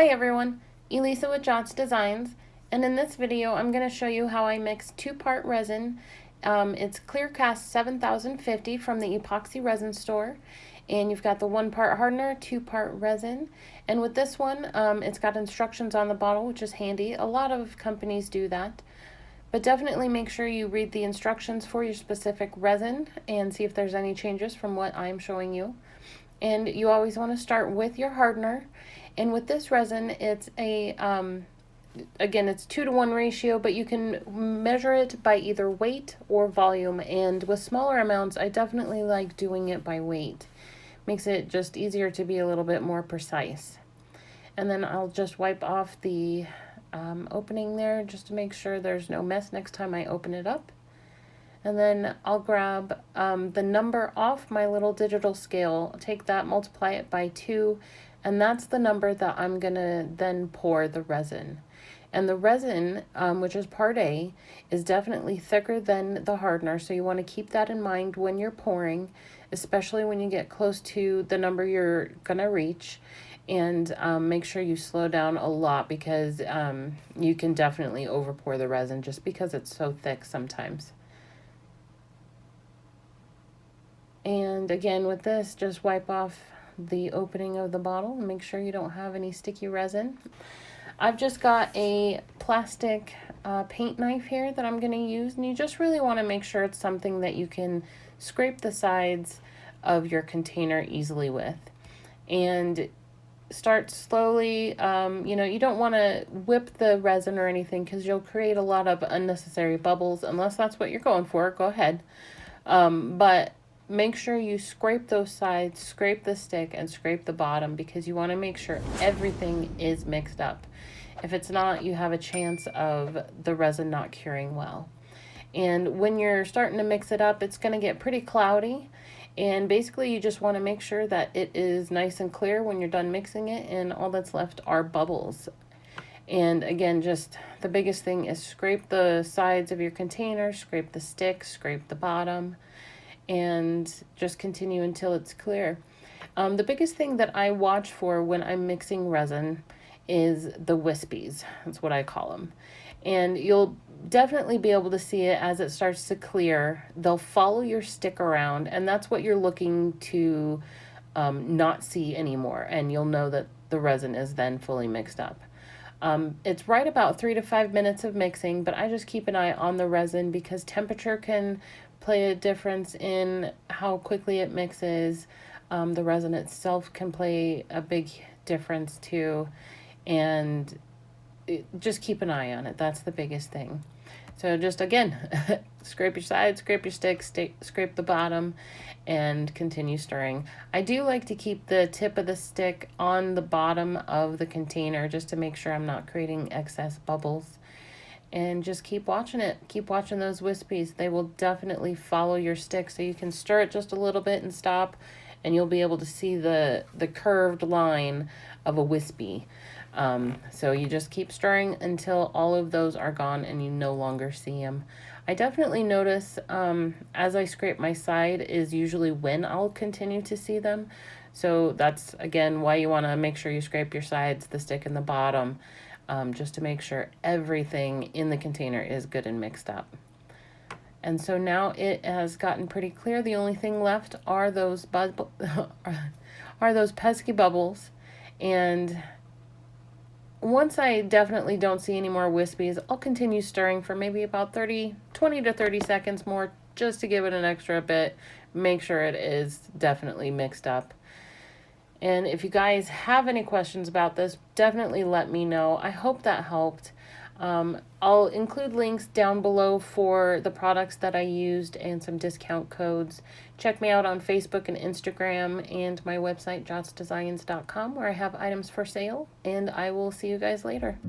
Hi everyone, Elisa with JDiction, and in this video I'm going to show you how I mix two-part resin. It's Clearcast 7050 from the Epoxy resin store, and you've got the one-part hardener, two-part resin, and with this one it's got instructions on the bottle, which is handy. A lot of companies do that, but definitely make sure you read the instructions for your specific resin and see if there's any changes from what I'm showing you. And you always want to start with your hardener. And with this resin, it's a, again, it's 2-to-1 ratio, but you can measure it by either weight or volume. And with smaller amounts, I definitely like doing it by weight. Makes it just easier to be a little bit more precise. And then I'll just wipe off the opening there just to make sure there's no mess next time I open it up. And then I'll grab the number off my little digital scale, take that, multiply it by 2, and that's the number that I'm gonna then pour the resin. And the resin, which is part A, is definitely thicker than the hardener, so you want to keep that in mind when you're pouring, especially when you get close to the number you're gonna reach. And make sure you slow down a lot because you can definitely over pour the resin just because it's so thick sometimes. And again, with this, just wipe off the opening of the bottle and make sure you don't have any sticky resin. I've just got a plastic paint knife here that I'm going to use, and you just really want to make sure it's something that you can scrape the sides of your container easily with. And start slowly. You know, you don't want to whip the resin or anything because you'll create a lot of unnecessary bubbles. Unless that's what you're going for, go ahead. But make sure you scrape those sides, scrape the stick, and scrape the bottom because you want to make sure everything is mixed up. If it's not, you have a chance of the resin not curing well. And when you're starting to mix it up, it's going to get pretty cloudy. And basically, you just want to make sure that it is nice and clear when you're done mixing it, and all that's left are bubbles. And again, just the biggest thing is scrape the sides of your container, scrape the stick, scrape the bottom, and just continue until it's clear. The biggest thing that I watch for when I'm mixing resin is the wispies. That's what I call them. And you'll definitely be able to see it as it starts to clear. They'll follow your stick around, and that's what you're looking to not see anymore. And you'll know that the resin is then fully mixed up. It's right about 3 to 5 minutes of mixing, but I just keep an eye on the resin because temperature can play a difference in how quickly it mixes. The resin itself can play a big difference too, and just keep an eye on it. That's the biggest thing. So just again, scrape your sides, scrape your stick, scrape the bottom, and continue stirring. I do like to keep the tip of the stick on the bottom of the container just to make sure I'm not creating excess bubbles. And just keep watching it. Keep watching those wispies. They will definitely follow your stick, so you can stir it just a little bit and stop, and you'll be able to see the curved line of a wispy. So you just keep stirring until all of those are gone and you no longer see them. I definitely notice as I scrape my side is usually when I'll continue to see them. So that's, again, why you want to make sure you scrape your sides, the stick, and the bottom, just to make sure everything in the container is good and mixed up. And so now it has gotten pretty clear. The only thing left are those pesky bubbles. And once I definitely don't see any more wispies, I'll continue stirring for maybe about 20 to 30 seconds more, just to give it an extra bit, make sure it is definitely mixed up. And if you guys have any questions about this, definitely let me know. I hope that helped. I'll include links down below for the products that I used and some discount codes. Check me out on Facebook and Instagram and my website, JDiction.com, where I have items for sale. And I will see you guys later.